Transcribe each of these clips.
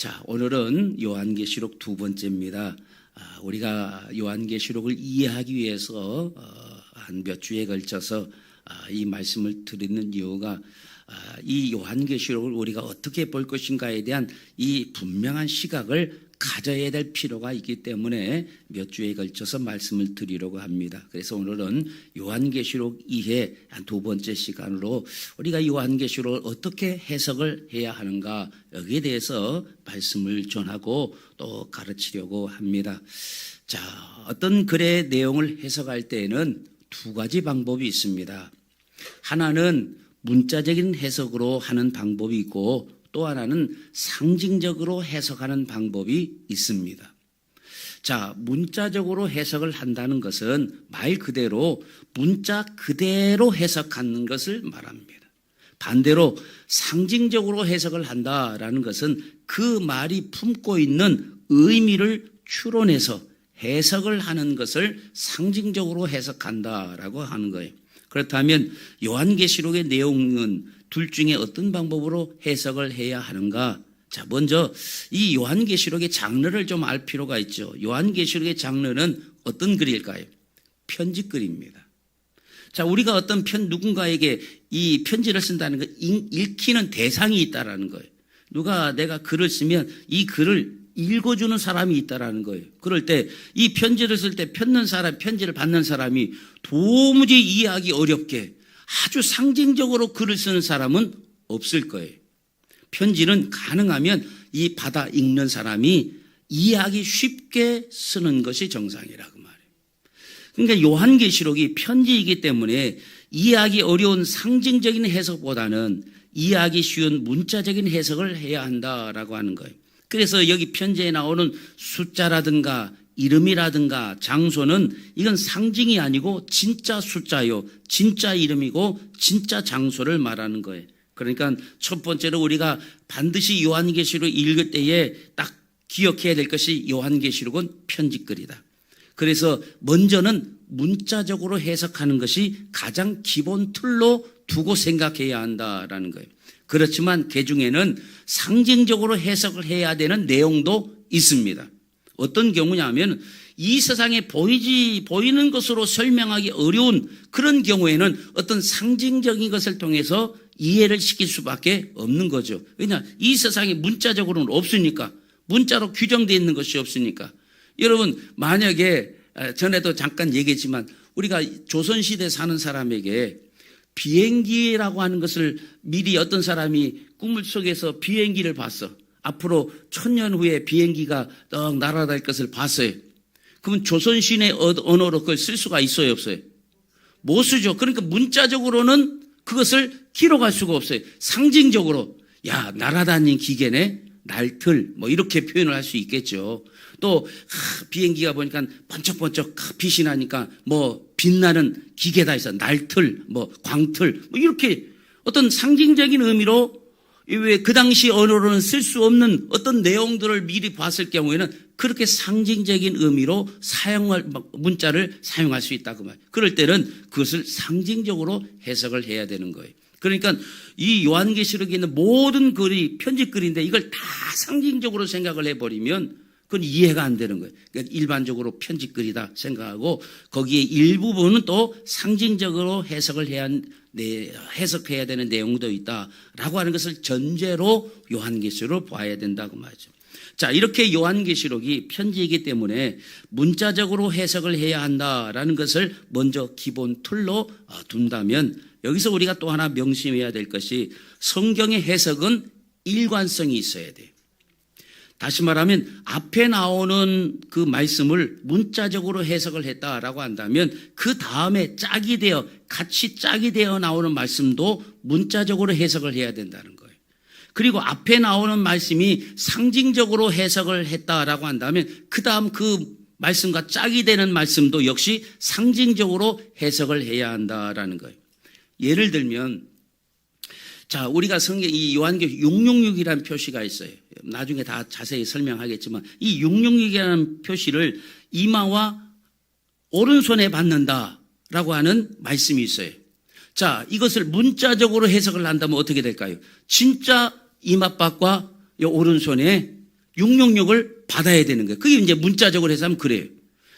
자, 오늘은 요한계시록 두 번째입니다. 우리가 요한계시록을 이해하기 위해서 한 몇 주에 걸쳐서 이 말씀을 드리는 이유가 이 요한계시록을 우리가 어떻게 볼 것인가에 대한 이 분명한 시각을 가져야 될 필요가 있기 때문에 몇 주에 걸쳐서 말씀을 드리려고 합니다. 그래서 오늘은 요한계시록 이해 한 두 번째 시간으로 우리가 요한계시록을 어떻게 해석을 해야 하는가 여기에 대해서 말씀을 전하고 또 가르치려고 합니다. 자, 어떤 글의 내용을 해석할 때에는 두 가지 방법이 있습니다. 하나는 문자적인 해석으로 하는 방법이 있고 또 하나는 상징적으로 해석하는 방법이 있습니다. 자, 문자적으로 해석을 한다는 것은 말 그대로 문자 그대로 해석하는 것을 말합니다. 반대로 상징적으로 해석을 한다라는 것은 그 말이 품고 있는 의미를 추론해서 해석을 하는 것을 상징적으로 해석한다라고 하는 거예요. 그렇다면 요한계시록의 내용은 둘 중에 어떤 방법으로 해석을 해야 하는가? 자, 먼저 이 요한계시록의 장르를 좀 알 필요가 있죠. 요한계시록의 장르는 어떤 글일까요? 편지글입니다. 자, 우리가 어떤 누군가에게 이 편지를 쓴다는 건 읽히는 대상이 있다라는 거예요. 내가 글을 쓰면 이 글을 읽어주는 사람이 있다라는 거예요. 그럴 때 이 편지를 쓸 때 편지를 받는 사람이 도무지 이해하기 어렵게 아주 상징적으로 글을 쓰는 사람은 없을 거예요. 편지는 가능하면 이 받아 읽는 사람이 이해하기 쉽게 쓰는 것이 정상이라고 말해요. 그러니까 요한계시록이 편지이기 때문에 이해하기 어려운 상징적인 해석보다는 이해하기 쉬운 문자적인 해석을 해야 한다라고 하는 거예요. 그래서 여기 편지에 나오는 숫자라든가 이름이라든가 장소는 이건 상징이 아니고 진짜 숫자요, 진짜 이름이고 진짜 장소를 말하는 거예요. 그러니까 첫 번째로 우리가 반드시 요한계시록 읽을 때에 딱 기억해야 될 것이 요한계시록은 편지글이다. 그래서 먼저는 문자적으로 해석하는 것이 가장 기본 틀로 두고 생각해야 한다라는 거예요. 그렇지만 그중에는 상징적으로 해석을 해야 되는 내용도 있습니다. 어떤 경우냐면 이 세상에 보이는 것으로 설명하기 어려운 그런 경우에는 어떤 상징적인 것을 통해서 이해를 시킬 수밖에 없는 거죠. 왜냐? 이 세상에 문자적으로는 없으니까. 문자로 규정되어 있는 것이 없으니까. 여러분, 만약에 전에도 잠깐 얘기했지만 우리가 조선시대 사는 사람에게 비행기라고 하는 것을 미리 어떤 사람이 꿈을 속에서 비행기를 봤어. 앞으로 1000년 후에 비행기가 떡 날아갈 것을 봤어요. 그러면 조선시대 언어로 그걸 쓸 수가 있어요, 없어요? 못 쓰죠. 그러니까 문자적으로는 그것을 기록할 수가 없어요. 상징적으로 야, 날아다니는 기계네, 날틀 뭐 이렇게 표현을 할 수 있겠죠. 또 비행기가 보니까 번쩍번쩍 빛이 나니까 뭐 빛나는 기계다 해서 날틀 뭐 광틀 뭐 이렇게 어떤 상징적인 의미로 왜 그 당시 언어로는 쓸 수 없는 어떤 내용들을 미리 봤을 경우에는 그렇게 상징적인 의미로 문자를 사용할 수 있다고 말이에요. 그럴 때는 그것을 상징적으로 해석을 해야 되는 거예요. 그러니까 이 요한계시록에 있는 모든 글이 편지글인데 이걸 다 상징적으로 생각을 해버리면 그건 이해가 안 되는 거예요. 그러니까 일반적으로 편지글이다 생각하고 거기에 일부분은 또 상징적으로 해석해야 되는 내용도 있다라고 하는 것을 전제로 요한계시록을 봐야 된다고 말이죠. 자, 이렇게 요한계시록이 편지이기 때문에 문자적으로 해석을 해야 한다라는 것을 먼저 기본 틀로 둔다면 여기서 우리가 또 하나 명심해야 될 것이 성경의 해석은 일관성이 있어야 돼요. 다시 말하면 앞에 나오는 그 말씀을 문자적으로 해석을 했다라고 한다면 그 다음에 같이 짝이 되어 나오는 말씀도 문자적으로 해석을 해야 된다는 거예요. 그리고 앞에 나오는 말씀이 상징적으로 해석을 했다라고 한다면 그 다음 그 말씀과 짝이 되는 말씀도 역시 상징적으로 해석을 해야 한다라는 거예요. 예를 들면 자, 우리가 이 요한계시록 666이라는 표시가 있어요. 나중에 다 자세히 설명하겠지만 이 666이라는 표시를 이마와 오른손에 받는다라고 하는 말씀이 있어요. 자, 이것을 문자적으로 해석을 한다면 어떻게 될까요? 진짜 이맛박과 오른손에 육룡욕을 받아야 되는 거예요. 그게 이제 문자적으로 해석하면 그래요.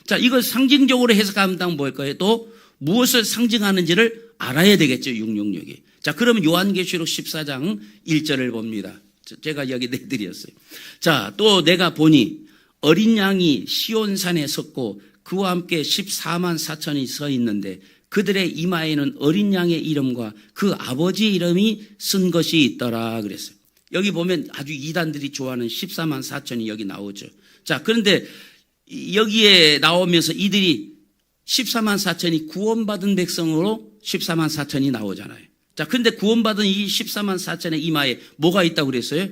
자, 이걸 상징적으로 해석한다면 뭘까요? 또 무엇을 상징하는지를 알아야 되겠죠, 육룡욕이. 자, 그러면 요한계시록 14장 1절을 봅니다. 제가 여기 내드렸어요. 자, 또 내가 보니 어린 양이 시온산에 섰고 그와 함께 14만 4천이 서 있는데 그들의 이마에는 어린 양의 이름과 그 아버지의 이름이 쓴 것이 있더라 그랬어요. 여기 보면 아주 이단들이 좋아하는 14만 4천이 여기 나오죠. 자, 그런데 여기에 나오면서 이들이 14만 4천이 구원받은 백성으로 14만 4천이 나오잖아요. 자, 그런데 구원받은 이 14만 4천의 이마에 뭐가 있다고 그랬어요?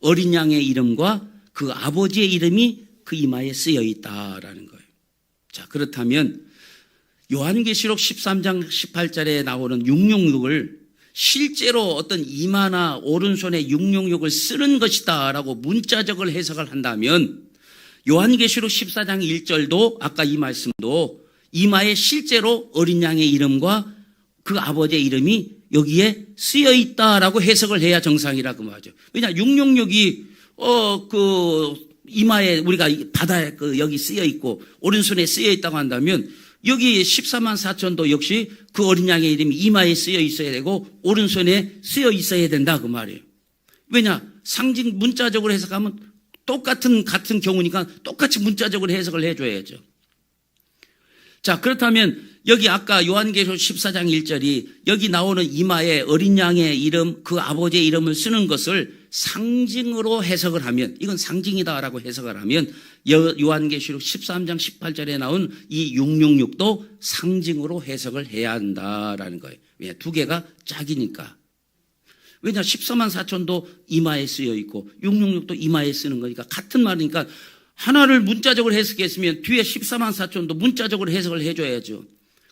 어린 양의 이름과 그 아버지의 이름이 그 이마에 쓰여 있다라는 거예요. 자, 그렇다면 요한계시록 13장 18절에 나오는 육룡욕을 실제로 어떤 이마나 오른손에 육룡욕을 쓰는 것이다라고 문자적으로 해석을 한다면 요한계시록 14장 1절도 아까 이 말씀도 이마에 실제로 어린 양의 이름과 그 아버지의 이름이 여기에 쓰여 있다라고 해석을 해야 정상이라고 말하죠. 왜냐, 육룡욕이 이마에 우리가 바다에 여기 쓰여 있고 오른손에 쓰여 있다고 한다면 여기 14만 4천도 역시 그 어린 양의 이름이 이마에 쓰여 있어야 되고 오른손에 쓰여 있어야 된다 그 말이에요. 왜냐, 상징 문자적으로 해석하면 같은 경우니까 똑같이 문자적으로 해석을 해줘야죠. 자, 그렇다면 여기 아까 요한계시록 14장 1절이 여기 나오는 이마에 어린 양의 이름, 그 아버지의 이름을 쓰는 것을 상징으로 해석을 하면, 이건 상징이다라고 해석을 하면 요한계시록 13장 18절에 나온 이 육룡욕도 상징으로 해석을 해야 한다라는 거예요. 왜? 두 개가 짝이니까. 왜냐, 14만 4천도 이마에 쓰여 있고 육룡욕도 이마에 쓰는 거니까 같은 말이니까 하나를 문자적으로 해석했으면 뒤에 14만 4천도 문자적으로 해석을 해줘야죠.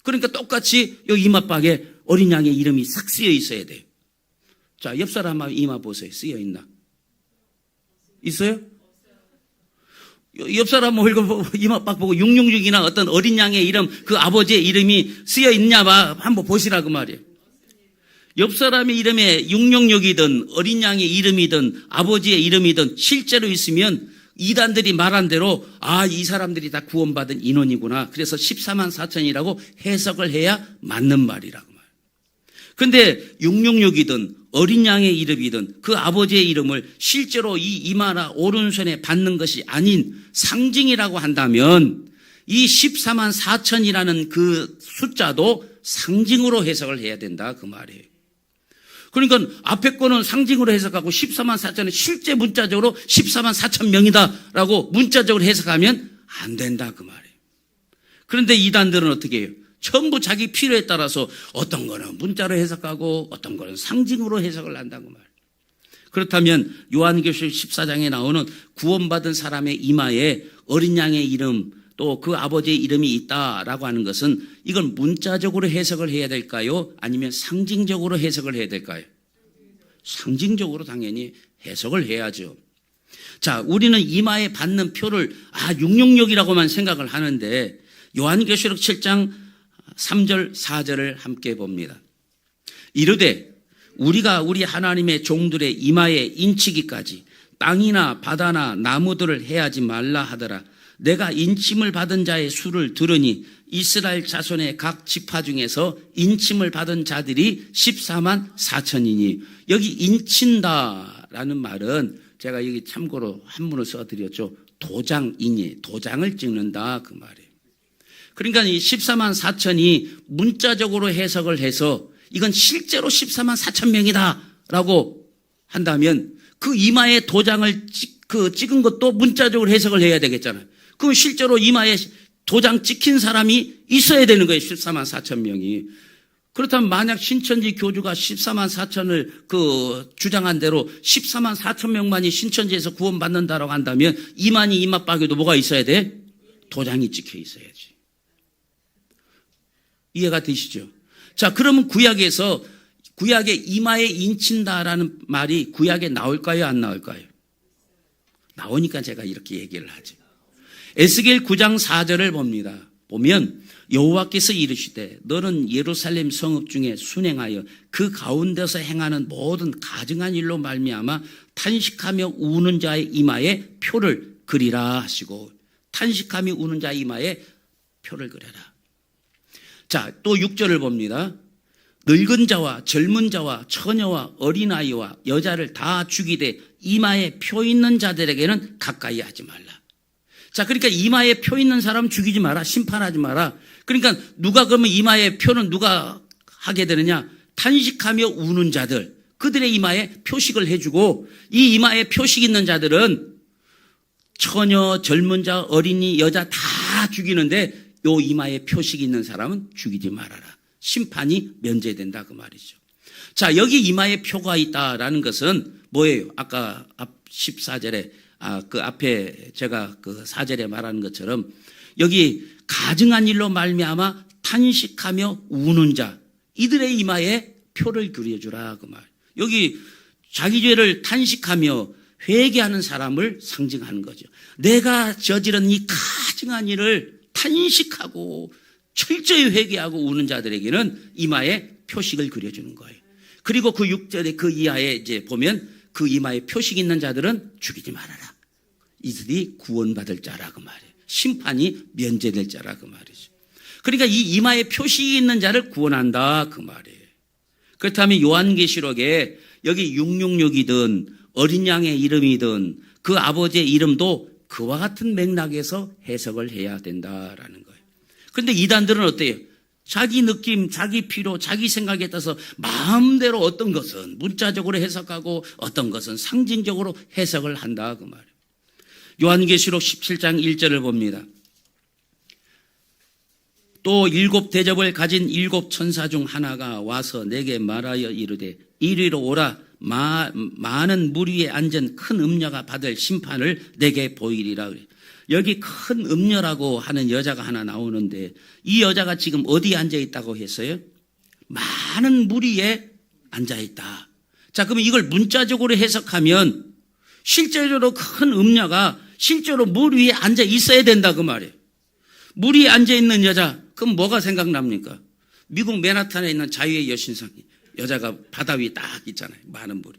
그러니까 똑같이 여기 이마박에 어린 양의 이름이 싹 쓰여 있어야 돼요. 자, 옆 사람 이마 보세요. 쓰여 있나? 있어요? 옆 사람 이마박 보고 육룡육이나 어떤 어린 양의 이름, 그 아버지의 이름이 쓰여 있냐 봐 한번 보시라고 말이에요. 옆 사람의 이름에 육룡육이든 어린 양의 이름이든 아버지의 이름이든 실제로 있으면 이단들이 말한 대로 이 사람들이 다 구원받은 인원이구나. 그래서 14만 4천이라고 해석을 해야 맞는 말이라고 말이에요. 그런데 육룡육이든 어린 양의 이름이든 그 아버지의 이름을 실제로 이 이마나 오른손에 받는 것이 아닌 상징이라고 한다면 이 14만 4천이라는 그 숫자도 상징으로 해석을 해야 된다 그 말이에요. 그러니까 앞에 거는 상징으로 해석하고 14만 4천은 실제 문자적으로 14만 4천 명이다라고 문자적으로 해석하면 안 된다 그 말이에요. 그런데 이단들은 어떻게 해요? 전부 자기 필요에 따라서 어떤 거는 문자로 해석하고 어떤 거는 상징으로 해석을 한다고 말이에요. 그렇다면 요한계시록 14장에 나오는 구원받은 사람의 이마에 어린 양의 이름 또 그 아버지의 이름이 있다라고 하는 것은 이건 문자적으로 해석을 해야 될까요? 아니면 상징적으로 해석을 해야 될까요? 상징적으로 당연히 해석을 해야죠. 자, 우리는 이마에 받는 표를 육룡욕이라고만 생각을 하는데 요한계시록 7장 3절 4절을 함께 봅니다. 이르되 우리가 우리 하나님의 종들의 이마에 인치기까지 땅이나 바다나 나무들을 해하지 말라 하더라. 내가 인침을 받은 자의 수를 들으니 이스라엘 자손의 각 지파 중에서 인침을 받은 자들이 14만 4천이니 여기 인친다라는 말은 제가 여기 참고로 한문을 써드렸죠. 도장이니 도장을 찍는다 그 말이에요. 그러니까 이 14만 4천이 문자적으로 해석을 해서 이건 실제로 14만 4천 명이다라고 한다면 그 이마에 도장을 찍은 것도 문자적으로 해석을 해야 되겠잖아요. 그럼 실제로 이마에 도장 찍힌 사람이 있어야 되는 거예요. 14만 4천 명이. 그렇다면 만약 신천지 교주가 14만 4천을 주장한 대로 14만 4천 명만이 신천지에서 구원받는다라고 한다면 이만희 이마박에도 뭐가 있어야 돼? 도장이 찍혀 있어야지. 이해가 되시죠? 자, 그러면 구약에 이마에 인친다라는 말이 구약에 나올까요? 안 나올까요? 나오니까 제가 이렇게 얘기를 하죠. 에스겔 9장 4절을 봅니다. 보면 여호와께서 이르시되 너는 예루살렘 성읍 중에 순행하여 그 가운데서 행하는 모든 가증한 일로 말미암아 탄식하며 우는 자의 이마에 표를 그리라 하시고, 탄식하며 우는 자의 이마에 표를 그려라. 자, 또 6절을 봅니다. 늙은 자와 젊은 자와 처녀와 어린아이와 여자를 다 죽이되 이마에 표 있는 자들에게는 가까이 하지 말라. 자, 그러니까 이마에 표 있는 사람 죽이지 마라. 심판하지 마라. 그러니까 누가 그러면 이마에 표는 누가 하게 되느냐? 탄식하며 우는 자들, 그들의 이마에 표식을 해주고, 이 이마에 표식 있는 자들은 처녀, 젊은 자, 어린이, 여자 다 죽이는데 요 이마에 표식 있는 사람은 죽이지 말아라. 심판이 면제된다 그 말이죠. 자, 여기 이마에 표가 있다라는 것은 뭐예요? 아까 앞 14절에 그 앞에 제가 그 4절에 말하는 것처럼 여기 가증한 일로 말미암아 탄식하며 우는 자, 이들의 이마에 표를 그려주라 그 말. 여기 자기 죄를 탄식하며 회개하는 사람을 상징하는 거죠. 내가 저지른 이 가증한 일을 탄식하고 철저히 회개하고 우는 자들에게는 이마에 표식을 그려주는 거예요. 그리고 그 6절에 그 이하에 이제 보면 그 이마에 표식 있는 자들은 죽이지 말아라. 이들이 구원받을 자라 그 말이에요. 심판이 면제될 자라 그 말이죠. 그러니까 이 이마에 표식이 있는 자를 구원한다 그 말이에요. 그렇다면 요한계시록에 여기 666이든 어린 양의 이름이든 그 아버지의 이름도 그와 같은 맥락에서 해석을 해야 된다라는 거예요. 그런데 이단들은 어때요? 자기 느낌, 자기 필요, 자기 생각에 따라서 마음대로 어떤 것은 문자적으로 해석하고 어떤 것은 상징적으로 해석을 한다 그 말이에요. 요한계시록 17장 1절을 봅니다. 또 7 대접을 가진 7 천사 중 하나가 와서 내게 말하여 이르되 이리로 오라. 많은 물 위에 앉은 큰 음녀가 받을 심판을 내게 보이리라. 여기 큰 음녀라고 하는 여자가 하나 나오는데 이 여자가 지금 어디에 앉아 있다고 했어요? 많은 물 위에 앉아 있다. 자, 그러면 이걸 문자적으로 해석하면 실제로 큰 음녀가 실제로 물 위에 앉아 있어야 된다 그 말이에요. 물 위에 앉아 있는 여자, 그럼 뭐가 생각납니까? 미국 맨하탄에 있는 자유의 여신상이 여자가 바다 위에 딱 있잖아요. 많은 물이.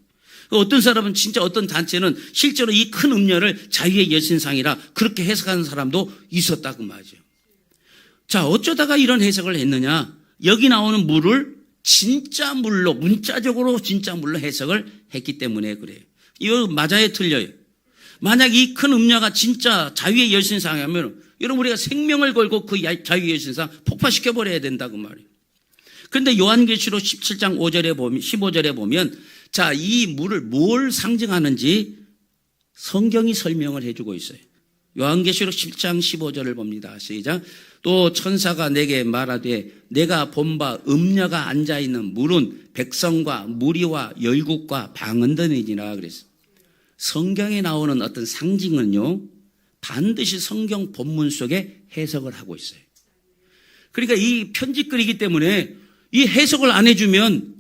어떤 사람은 진짜 어떤 단체는 실제로 이 큰 음녀를 자유의 여신상이라 그렇게 해석하는 사람도 있었다 그 말이죠. 자, 어쩌다가 이런 해석을 했느냐? 여기 나오는 물을 진짜 물로, 문자적으로 진짜 물로 해석을 했기 때문에 그래요. 이거 맞아요, 틀려요? 만약 이 큰 음녀가 진짜 자유의 여신상이면 여러분 우리가 생명을 걸고 그 자유의 여신상 폭파시켜버려야 된다 그 말이에요. 그런데 요한계시록 17장 5절에 보면, 15절에 보면 자, 이 물을 뭘 상징하는지 성경이 설명을 해주고 있어요. 요한계시록 10장 15절을 봅니다. 시작. 또 천사가 내게 말하되 내가 본 바 음녀가 앉아있는 물은 백성과 무리와 열국과 방언들이니라 그랬어요. 성경에 나오는 어떤 상징은요 반드시 성경 본문 속에 해석을 하고 있어요. 그러니까 이 편집글이기 때문에 이 해석을 안 해주면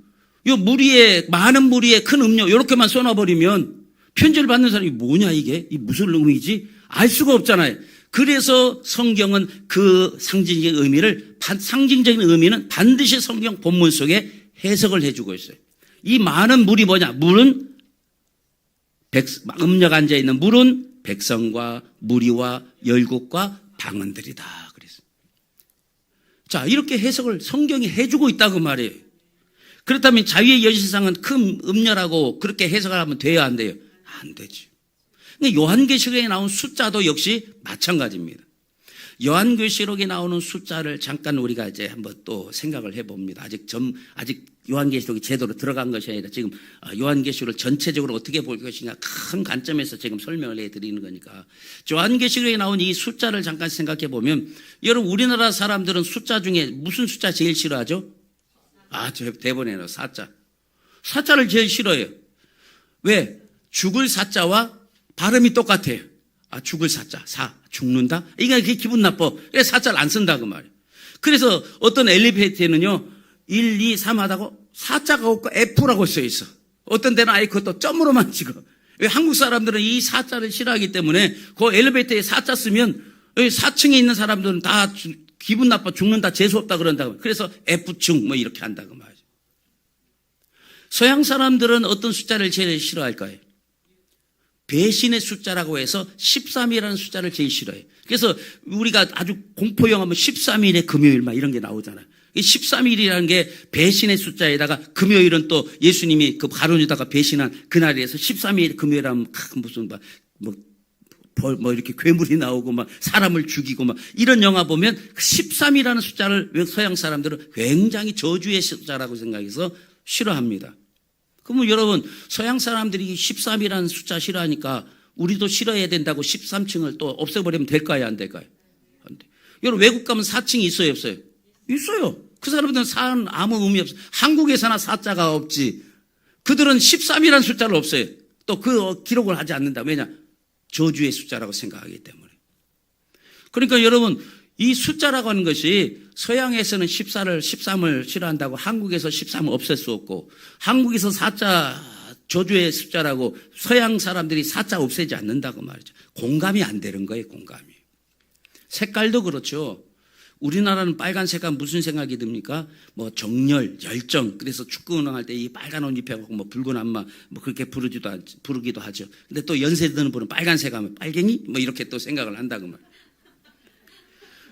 이 무리에 많은 무리에 큰 음료 이렇게만 쏘놔버리면 편지를 받는 사람이 뭐냐 이게 이 무슨 의미지 알 수가 없잖아요. 그래서 성경은 그 상징적인 의미는 반드시 성경 본문 속에 해석을 해주고 있어요. 이 많은 물이 뭐냐? 물은 음녀가 앉아 있는 물은 백성과 무리와 열국과 방언들이다. 그래서 자, 이렇게 해석을 성경이 해주고 있다고 말이에요. 그렇다면 자유의 여신상은 큰 음녀라고 그렇게 해석을 하면 돼야 안 돼요? 안 되죠. 요한계시록에 나온 숫자도 역시 마찬가지입니다. 요한계시록에 나오는 숫자를 잠깐 우리가 이제 한번 또 생각을 해봅니다. 아직 요한계시록이 제대로 들어간 것이 아니라 지금 요한계시록을 전체적으로 어떻게 볼 것이냐 큰 관점에서 지금 설명을 해드리는 거니까 요한계시록에 나온 이 숫자를 잠깐 생각해 보면 여러분 우리나라 사람들은 숫자 중에 무슨 숫자 제일 싫어하죠? 저 대본에는 사자를 제일 싫어해요. 왜? 죽을 사자와 발음이 똑같아요. 죽을 사자, 죽는다? 이게 기분 나빠. 그래서 사자를 안 쓴다 그 말이에요. 그래서 어떤 엘리베이터에는요 1, 2, 3 하다고 사자가 없고 F라고 써 있어. 어떤 데는 아예 그것도 점으로만 찍어. 왜? 한국 사람들은 이 사자를 싫어하기 때문에 그 엘리베이터에 사자 쓰면 4층에 있는 사람들은 다 기분 나빠 죽는다, 재수없다 그런다고. 그래서 F층 뭐 이렇게 한다고 말이죠. 서양 사람들은 어떤 숫자를 제일 싫어할까요? 배신의 숫자라고 해서 13이라는 숫자를 제일 싫어해요. 그래서 우리가 아주 공포영화면 13일의 금요일 막 이런 게 나오잖아요. 13일이라는 게 배신의 숫자에다가 금요일은 또 예수님이 그 가론유다가 배신한 그날이라서 13일 금요일 하면 무슨 뭐 이렇게 괴물이 나오고 막 사람을 죽이고 막 이런 영화 보면 13이라는 숫자를 서양 사람들은 굉장히 저주의 숫자라고 생각해서 싫어합니다. 그러면 여러분 서양 사람들이 13이라는 숫자 싫어하니까 우리도 싫어해야 된다고 13층을 또 없애버리면 될까요? 안 될까요? 안 돼. 여러분 외국 가면 4층이 있어요? 없어요? 있어요. 그 사람들은 4는 아무 의미 없어요. 한국에서나 4자가 없지. 그들은 13이라는 숫자를 없어요. 또 그 기록을 하지 않는다. 왜냐? 저주의 숫자라고 생각하기 때문에. 그러니까 여러분 이 숫자라고 하는 것이 서양에서는 13을 싫어한다고 한국에서 13을 없앨 수 없고 한국에서 4자 저주의 숫자라고 서양 사람들이 4자 없애지 않는다고 말이죠. 공감이 안 되는 거예요. 공감이. 색깔도 그렇죠. 우리나라는 빨간색과 무슨 생각이 듭니까? 뭐 정열, 열정. 그래서 축구 운동할 때 이 빨간 옷 입혀갖고 뭐 붉은 안마 뭐 그렇게 부르기도 하죠. 근데 또 연세 드는 분은 빨간색 하면 빨갱이? 뭐 이렇게 또 생각을 한다고 말.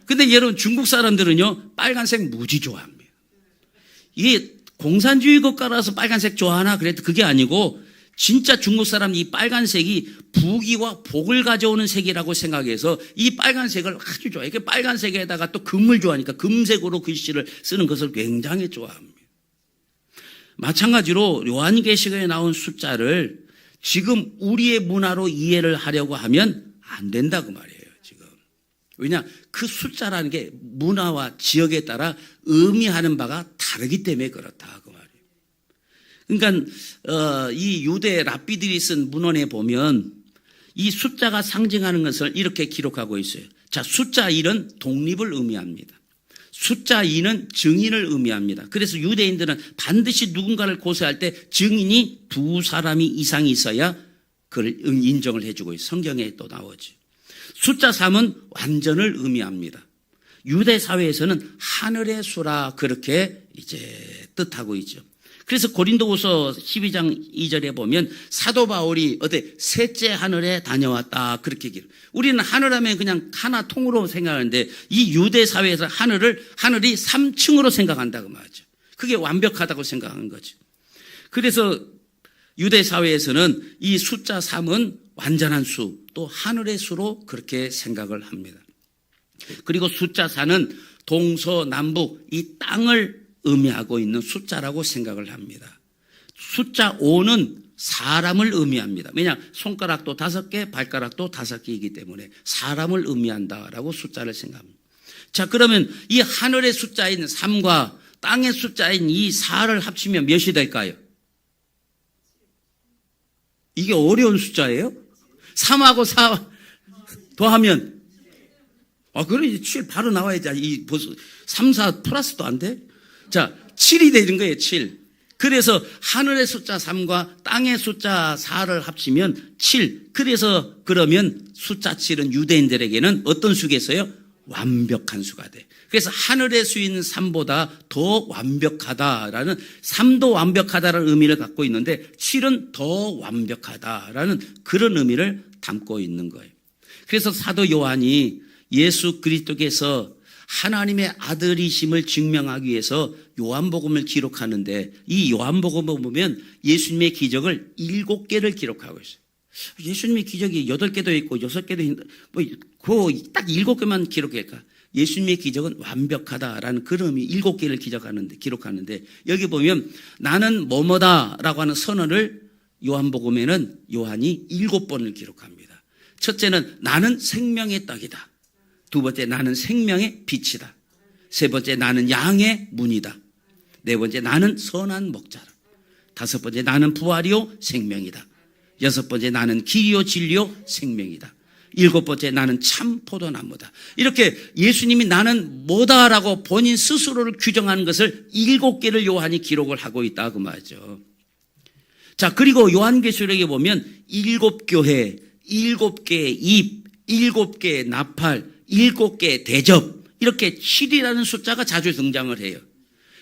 근데 여러분 중국 사람들은요 빨간색 무지 좋아합니다. 이게 공산주의 국가라서 빨간색 좋아하나? 그래도 그게 아니고 진짜 중국 사람 이 빨간색이 부귀와 복을 가져오는 색이라고 생각해서 이 빨간색을 아주 좋아해요. 그 빨간색에다가 또 금을 좋아하니까 금색으로 글씨를 쓰는 것을 굉장히 좋아합니다. 마찬가지로 요한계시록에 나온 숫자를 지금 우리의 문화로 이해를 하려고 하면 안 된다고 말이에요. 지금. 왜냐? 그 숫자라는 게 문화와 지역에 따라 의미하는 바가 다르기 때문에 그렇다. 그러니까 이 유대 랍비들이 쓴 문헌에 보면 이 숫자가 상징하는 것을 이렇게 기록하고 있어요. 자, 숫자 1은 독립을 의미합니다. 숫자 2는 증인을 의미합니다. 그래서 유대인들은 반드시 누군가를 고소할 때 증인이 2사람이 이상이 있어야 그걸 인정을 해주고 있어요. 성경에 또 나오지. 숫자 3은 완전을 의미합니다. 유대 사회에서는 하늘의 수라 그렇게 이제 뜻하고 있죠. 그래서 고린도후서 12장 2절에 보면 사도 바울이 셋째 하늘에 다녀왔다 그렇게 기록. 우리는 하늘하면 그냥 하나 통으로 생각하는데 이 유대 사회에서 하늘이 3층으로 생각한다고 말하죠. 그게 완벽하다고 생각하는 거죠. 그래서 유대 사회에서는 이 숫자 3은 완전한 수, 또 하늘의 수로 그렇게 생각을 합니다. 그리고 숫자 4는 동서남북 이 땅을 의미하고 있는 숫자라고 생각을 합니다. 숫자 5는 사람을 의미합니다. 왜냐? 손가락도 5개, 발가락도 5개이기 때문에 사람을 의미한다라고 숫자를 생각합니다. 자, 그러면 이 하늘의 숫자인 3과 땅의 숫자인 이 4를 합치면 몇이 될까요? 이게 어려운 숫자예요? 3하고 4 더하면 그래 7 바로 나와야지. 이 벌써 3, 4 플러스도 안 돼? 자, 7이 되는 거예요, 7. 그래서 하늘의 숫자 3과 땅의 숫자 4를 합치면 7. 그래서 그러면 숫자 7은 유대인들에게는 어떤 수겠어요? 완벽한 수가 돼. 그래서 하늘의 수인 3보다 더 완벽하다라는 3도 완벽하다라는 의미를 갖고 있는데 7은 더 완벽하다라는 그런 의미를 담고 있는 거예요. 그래서 사도 요한이 예수 그리스도께서 하나님의 아들이심을 증명하기 위해서 요한복음을 기록하는데 이 요한복음을 보면 예수님의 기적을 7개를 기록하고 있어요. 예수님의 기적이 8개도 있고 6개도 있는데 딱 7개만 기록할까? 예수님의 기적은 완벽하다라는 그런 의미 7개를 기록하는데 여기 보면 나는 뭐뭐다라고 하는 선언을 요한복음에는 요한이 7번을 기록합니다. 첫째는 나는 생명의 떡이다. 두 번째 나는 생명의 빛이다. 세 번째 나는 양의 문이다. 네 번째 나는 선한 목자다. 다섯 번째 나는 부활이요 생명이다. 여섯 번째 나는 길이요 진리요 생명이다. 일곱 번째 나는 참 포도나무다. 이렇게 예수님이 나는 뭐다라고 본인 스스로를 규정하는 것을 7개를 요한이 기록을 하고 있다고 말이죠. 자, 그리고 요한계시록에 보면 7교회, 7개의 입, 7개의 나팔, 7개의 대접 이렇게 7이라는 숫자가 자주 등장을 해요.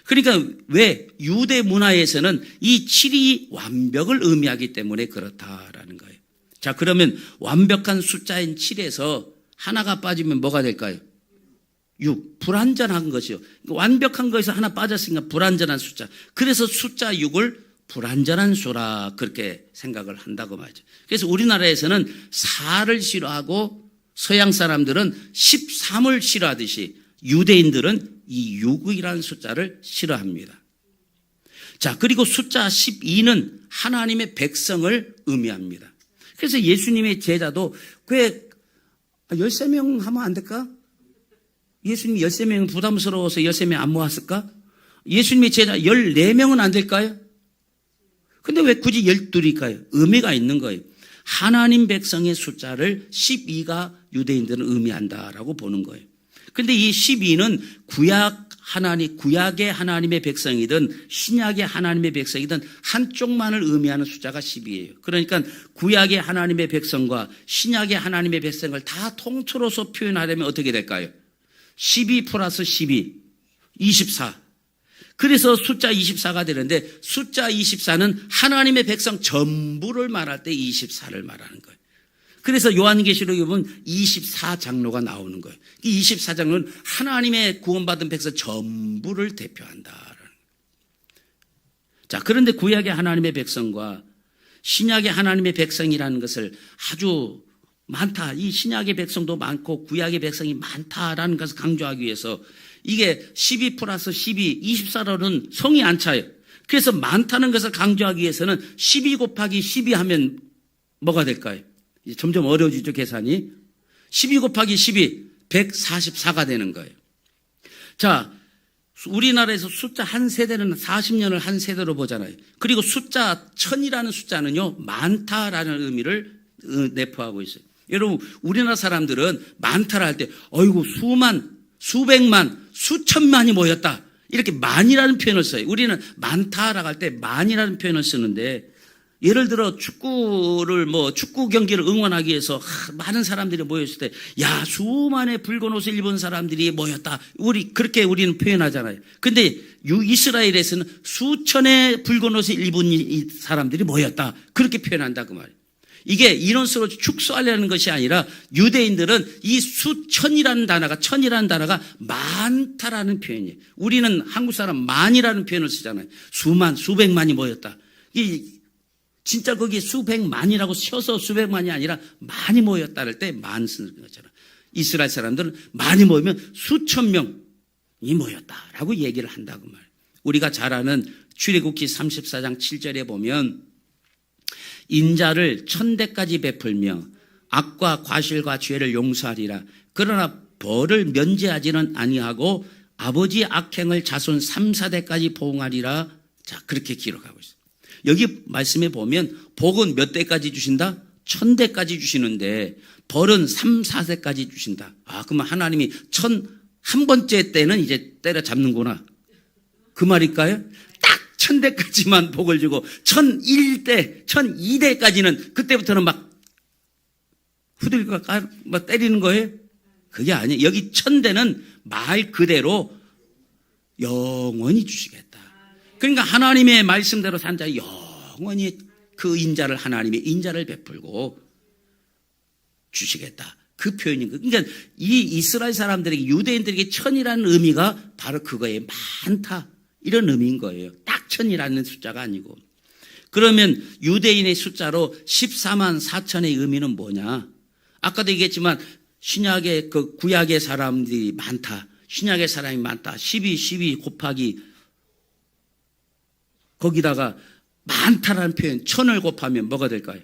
그러니까 왜 유대 문화에서는 이 7이 완벽을 의미하기 때문에 그렇다라는 거예요. 자, 그러면 완벽한 숫자인 7에서 하나가 빠지면 뭐가 될까요? 6. 불완전한 것이요. 완벽한 것에서 하나 빠졌으니까 불완전한 숫자. 그래서 숫자 6을 불완전한 수라 그렇게 생각을 한다고 말이죠. 그래서 우리나라에서는 4를 싫어하고 서양 사람들은 13을 싫어하듯이 유대인들은 이 6이라는 숫자를 싫어합니다. 자, 그리고 숫자 12는 하나님의 백성을 의미합니다. 그래서 예수님의 제자도 왜 13명 하면 안 될까? 예수님 13명 부담스러워서 13명 안 모았을까? 예수님의 제자 14명은 안 될까요? 근데 왜 굳이 12일까요? 의미가 있는 거예요. 하나님 백성의 숫자를 12가 유대인들은 의미한다라고 보는 거예요. 근데 이 12는 구약의 하나님의 백성이든 신약의 하나님의 백성이든 한쪽만을 의미하는 숫자가 12예요. 그러니까 구약의 하나님의 백성과 신약의 하나님의 백성을 다 통틀어서 표현하려면 어떻게 될까요? 12 플러스 12, 24. 그래서 숫자 24가 되는데 숫자 24는 하나님의 백성 전부를 말할 때 24를 말하는 거예요. 그래서 요한계시록에 보면 24장로가 나오는 거예요. 이 24장로는 하나님의 구원받은 백성 전부를 대표한다. 자, 그런데 구약의 하나님의 백성과 신약의 하나님의 백성이라는 것을 아주 많다. 이 신약의 백성도 많고 구약의 백성이 많다라는 것을 강조하기 위해서 이게 12 플러스 12, 24로는 성이 안 차요. 그래서 많다는 것을 강조하기 위해서는 12 곱하기 12 하면 뭐가 될까요? 이제 점점 어려워지죠, 계산이. 12 곱하기 12, 144가 되는 거예요. 자, 우리나라에서 숫자 한 세대는 40년을 한 세대로 보잖아요. 그리고 숫자 1000이라는 숫자는요, 많다라는 의미를 내포하고 있어요. 여러분, 우리나라 사람들은 많다라 할 때, 어이구, 수만, 수백만, 수천만이 모였다. 이렇게 만이라는 표현을 써요. 우리는 많다라고 할 때 만이라는 표현을 쓰는데, 예를 들어 축구 경기를 응원하기 위해서 많은 사람들이 모였을 때, 야, 수만의 붉은 옷을 입은 사람들이 모였다. 그렇게 우리는 표현하잖아요. 근데 이스라엘에서는 수천의 붉은 옷을 입은 사람들이 모였다. 그렇게 표현한다, 그 말이에요. 이게 이론수로 축소하려는 것이 아니라 유대인들은 이 수천이라는 단어가 많다라는 표현이에요. 우리는 한국 사람 만이라는 표현을 쓰잖아요. 수만, 수백만이 모였다. 진짜 거기 수백만이라고 쉬어서 수백만이 아니라 많이 모였다 할 때 만 쓰는 거잖아요. 이스라엘 사람들은 많이 모이면 수천 명이 모였다라고 얘기를 한다고 말이에요. 우리가 잘 아는 출애굽기 34장 7절에 보면 인자를 1000대까지 베풀며 악과 과실과 죄를 용서하리라. 그러나 벌을 면제하지는 아니하고 아버지 악행을 자손 3, 4대까지 보응하리라. 자, 그렇게 기록하고 있어요. 여기 말씀에 보면 복은 몇 대까지 주신다? 1000대까지 주시는데 벌은 3, 4대까지 주신다. 아, 그러면 하나님이 한 번째 때는 이제 때려잡는구나. 그 말일까요? 딱 1000대까지만 복을 주고 1001대, 1002대까지는 그때부터는 막 후들고 막 때리는 거예요? 그게 아니에요. 여기 1000대는 말 그대로 영원히 주시겠다. 그러니까 하나님의 말씀대로 산 자 영원히 그 인자를 하나님의 인자를 베풀고 주시겠다. 그 표현인 거예요. 그러니까 이 이스라엘 사람들에게 유대인들에게 1000이라는 의미가 바로 그거에 많다. 이런 의미인 거예요. 딱 1000이라는 숫자가 아니고. 그러면 유대인의 숫자로 14만 4천의 의미는 뭐냐? 아까도 얘기했지만 신약의 구약의 사람들이 많다. 신약의 사람이 많다. 12 곱하기 거기다가 많다라는 표현 1000을 곱하면 뭐가 될까요?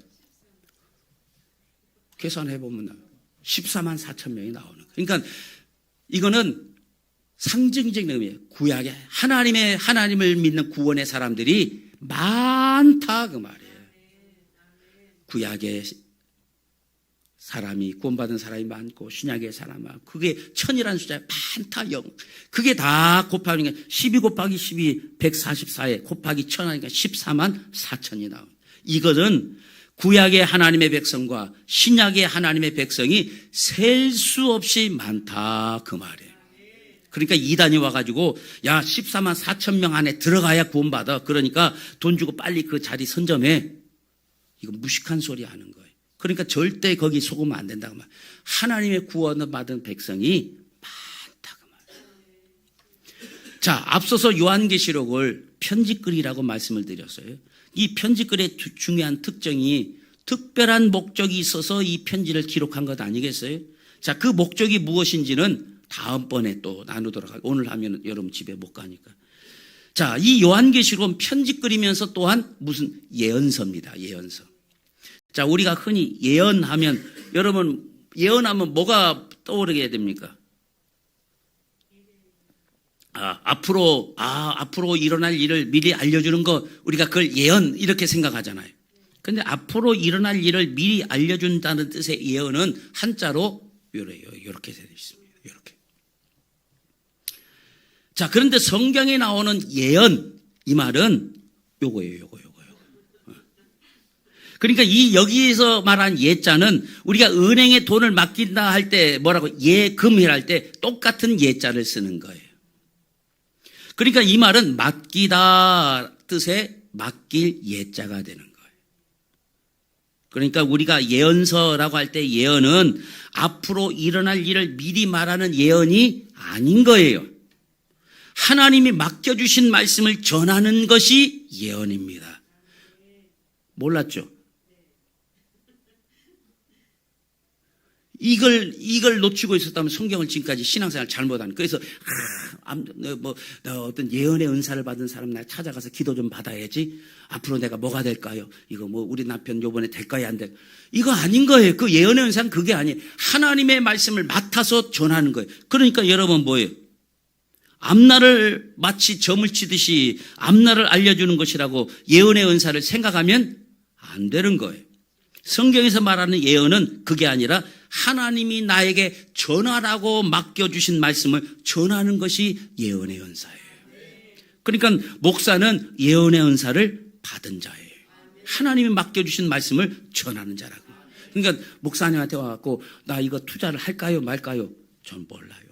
계산해보면 14만 4천 명이 나오는 거예요. 그러니까 이거는 상징적인 의미예요. 구약의 하나님을 믿는 구원의 사람들이 많다 그 말이에요. 구약의 사람이 구원받은 사람이 많고 신약의 사람이 많고 그게 1000이라는 숫자에 많다 그게 다 곱하니까 12 곱하기 12 144에 곱하기 1000 하니까 14만 4천이 나옵니다. 이것은 구약의 하나님의 백성과 신약의 하나님의 백성이 셀 수 없이 많다 그 말이에요. 그러니까 이단이 와가지고 야 14만 4천 명 안에 들어가야 구원받아. 그러니까 돈 주고 빨리 그 자리 선점해. 이거 무식한 소리 하는 거예요. 그러니까 절대 거기 속으면 안 된다고 말. 하나님의 구원을 받은 백성이 많다고 말. 자, 앞서서 요한계시록을 편지글이라고 말씀을 드렸어요. 이 편지글의 중요한 특징이 특별한 목적이 있어서 이 편지를 기록한 것 아니겠어요? 자, 그 목적이 무엇인지는 다음번에 또 나누도록 하고, 오늘 하면 여러분 집에 못 가니까. 자, 이 요한계시록은 편지글이면서 또한 무슨 예언서입니다. 예언서. 자, 우리가 흔히 예언하면, 여러분 예언하면 뭐가 떠오르게 됩니까? 앞으로 일어날 일을 미리 알려주는 거, 우리가 그걸 예언 이렇게 생각하잖아요. 근데 앞으로 일어날 일을 미리 알려준다는 뜻의 예언은 한자로 이렇게 되어 있습니다. 이렇게. 자, 그런데 성경에 나오는 예언, 이 말은 요거예요. 그러니까 이 여기에서 말한 예자는 우리가 은행에 돈을 맡긴다 할 때 뭐라고 예금이라 할 때 똑같은 예자를 쓰는 거예요. 그러니까 이 말은 맡기다 뜻의 맡길 예자가 되는 거예요. 그러니까 우리가 예언서라고 할 때 예언은 앞으로 일어날 일을 미리 말하는 예언이 아닌 거예요. 하나님이 맡겨주신 말씀을 전하는 것이 예언입니다. 몰랐죠? 이걸 놓치고 있었다면 성경을 지금까지 신앙생활 잘못한. 그래서 어떤 예언의 은사를 받은 사람 날 찾아가서 기도 좀 받아야지. 앞으로 내가 뭐가 될까요? 이거 우리 남편 요번에 될까요? 안 될? 이거 아닌 거예요. 그 예언의 은사는 그게 아니에요. 하나님의 말씀을 맡아서 전하는 거예요. 그러니까 여러분 뭐예요? 앞날을 마치 점을 치듯이 앞날을 알려주는 것이라고 예언의 은사를 생각하면 안 되는 거예요. 성경에서 말하는 예언은 그게 아니라 하나님이 나에게 전하라고 맡겨주신 말씀을 전하는 것이 예언의 은사예요. 그러니까 목사는 예언의 은사를 받은 자예요. 하나님이 맡겨주신 말씀을 전하는 자라고. 그러니까 목사님한테 와갖고 나 이거 투자를 할까요 말까요? 전 몰라요.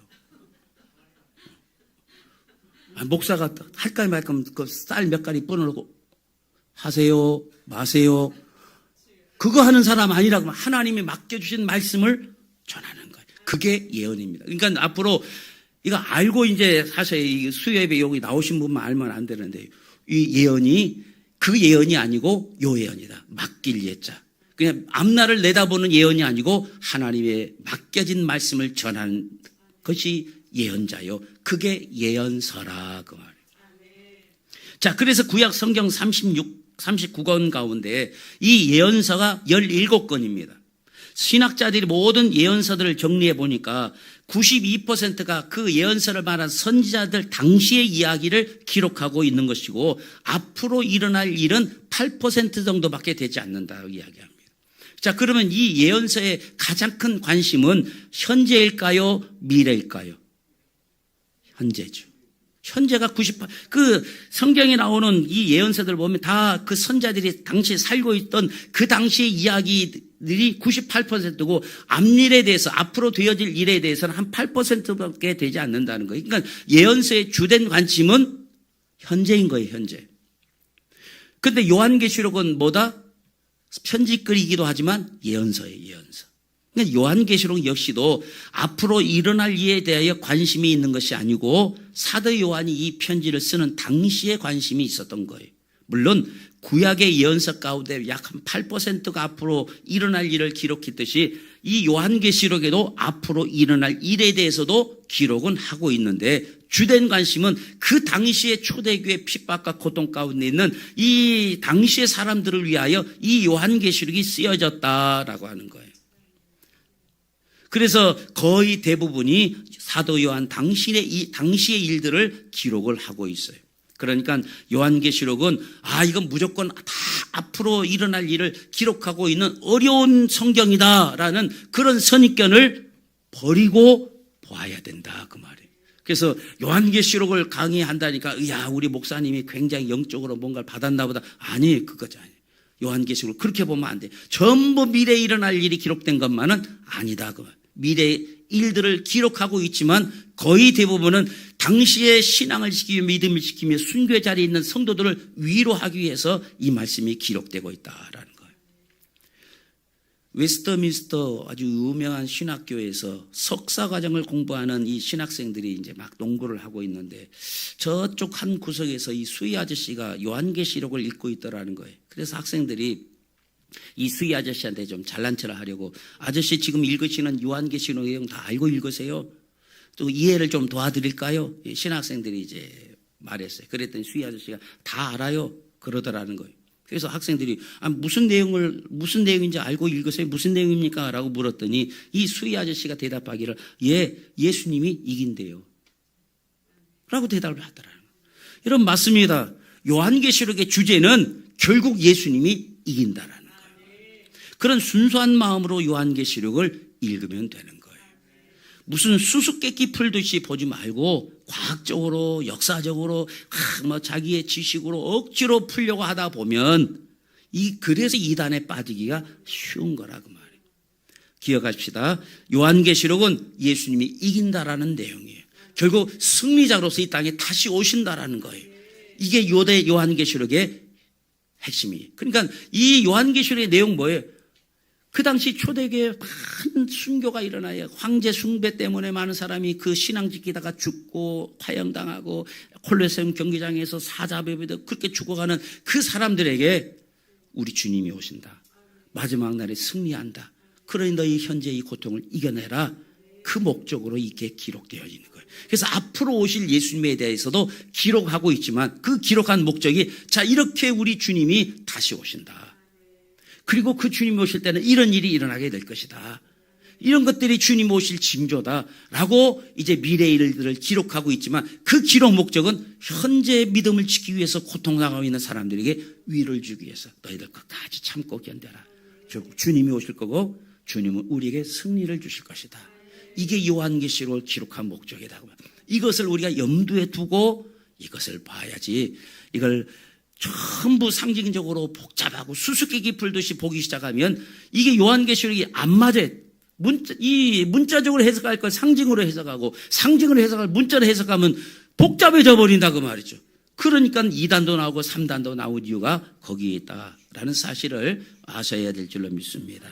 목사가 할까요 말까요? 그 쌀 몇 가리 뿌려놓고 하세요 마세요. 그거 하는 사람 아니라고. 하나님이 맡겨주신 말씀을 전하는 거예요. 그게 예언입니다. 그러니까 앞으로 이거 알고 이제 사실 수요예배 여기 나오신 분만 알면 안 되는데 이 예언이 그 예언이 아니고 요 예언이다. 맡길 예자. 그냥 앞날을 내다보는 예언이 아니고 하나님의 맡겨진 말씀을 전하는 것이 예언자요. 그게 예언서라 그 말이에요. 자, 그래서 구약 성경 39권 가운데 이 예언서가 17권입니다. 신학자들이 모든 예언서들을 정리해 보니까 92%가 그 예언서를 말한 선지자들 당시의 이야기를 기록하고 있는 것이고 앞으로 일어날 일은 8% 정도밖에 되지 않는다고 이야기합니다. 자, 그러면 이 예언서의 가장 큰 관심은 현재일까요? 미래일까요? 현재죠. 현재가 98, 그 성경에 나오는 이 예언서들 보면 다 그 선자들이 당시에 살고 있던 그 당시의 이야기들이 98%고 앞일에 대해서 앞으로 되어질 일에 대해서는 한 8%밖에 되지 않는다는 거예요. 그러니까 예언서의 주된 관심은 현재인 거예요, 현재. 근데 요한계시록은 뭐다? 편지글이기도 하지만 예언서예요, 예언서. 그러니까 요한계시록 역시도 앞으로 일어날 일에 대하여 관심이 있는 것이 아니고 사도 요한이 이 편지를 쓰는 당시에 관심이 있었던 거예요. 물론 구약의 예언서 가운데 약 한 8%가 앞으로 일어날 일을 기록했듯이 이 요한계시록에도 앞으로 일어날 일에 대해서도 기록은 하고 있는데 주된 관심은 그 당시의 초대교회 핍박과 고통 가운데 있는 이 당시의 사람들을 위하여 이 요한계시록이 쓰여졌다라고 하는 거예요. 그래서 거의 대부분이 사도 요한 당시의 일들을 기록을 하고 있어요. 그러니까 요한계시록은 이건 무조건 다 앞으로 일어날 일을 기록하고 있는 어려운 성경이다라는 그런 선입견을 버리고 보아야 된다 그 말이에요. 그래서 요한계시록을 강의한다니까 야 우리 목사님이 굉장히 영적으로 뭔가를 받았나 보다. 아니 그거지 아니에요. 요한계시록을 그렇게 보면 안 돼. 전부 미래에 일어날 일이 기록된 것만은 아니다 그 말. 미래 일들을 기록하고 있지만 거의 대부분은 당시의 신앙을 지키며 믿음을 지키며 순교의 자리에 있는 성도들을 위로하기 위해서 이 말씀이 기록되고 있다라는 거예요. 웨스터민스터 아주 유명한 신학교에서 석사 과정을 공부하는 이 신학생들이 이제 막 농구를 하고 있는데 저쪽 한 구석에서 이 수희 아저씨가 요한계시록을 읽고 있더라는 거예요. 그래서 학생들이 이 수희 아저씨한테 좀 잘난 척을 하려고 아저씨 지금 읽으시는 요한계시록 내용 다 알고 읽으세요? 또 이해를 좀 도와드릴까요? 신학생들이 이제 말했어요. 그랬더니 수희 아저씨가 다 알아요. 그러더라는 거예요. 그래서 학생들이 무슨 내용인지 알고 읽으세요? 무슨 내용입니까? 라고 물었더니 이 수희 아저씨가 대답하기를 예수님이 이긴대요. 라고 대답을 하더라는 거예요. 여러분 맞습니다. 요한계시록의 주제는 결국 예수님이 이긴다라는 거예요. 그런 순수한 마음으로 요한계시록을 읽으면 되는 거예요. 무슨 수수께끼 풀듯이 보지 말고 과학적으로 역사적으로 자기의 지식으로 억지로 풀려고 하다 보면 그래서 이단에 빠지기가 쉬운 거라고 말이에요. 기억하십시다. 요한계시록은 예수님이 이긴다라는 내용이에요. 결국 승리자로서 이 땅에 다시 오신다라는 거예요. 이게 요한계시록의 핵심이에요. 그러니까 이 요한계시록의 내용 뭐예요? 그 당시 초대교회에 많은 순교가 일어나요. 황제 숭배 때문에 많은 사람이 그 신앙 지키다가 죽고 화형당하고 콜로세움 경기장에서 사자배배도 그렇게 죽어가는 그 사람들에게 우리 주님이 오신다. 마지막 날에 승리한다. 그러니 너희 현재 이 고통을 이겨내라. 그 목적으로 이게 기록되어 있는 거예요. 그래서 앞으로 오실 예수님에 대해서도 기록하고 있지만 그 기록한 목적이 이렇게 우리 주님이 다시 오신다. 그리고 그 주님 오실 때는 이런 일이 일어나게 될 것이다. 이런 것들이 주님 오실 징조다라고 이제 미래의 일들을 기록하고 있지만 그 기록 목적은 현재 믿음을 지키기 위해서 고통당하고 있는 사람들에게 위로를 주기 위해서 너희들 끝까지 참고 견뎌라. 결국 주님이 오실 거고 주님은 우리에게 승리를 주실 것이다. 이게 요한계시록을 기록한 목적이다. 이것을 우리가 염두에 두고 이것을 봐야지 이걸 전부 상징적으로 복잡하고 수수께끼 풀듯이 보기 시작하면 이게 요한계시록이 안 맞아요. 문자적으로 해석할 걸 상징으로 해석하고 상징으로 해석할 문자로 해석하면 복잡해져 버린다 그 말이죠. 그러니까 2단도 나오고 3단도 나온 이유가 거기에 있다라는 사실을 아셔야 될 줄로 믿습니다.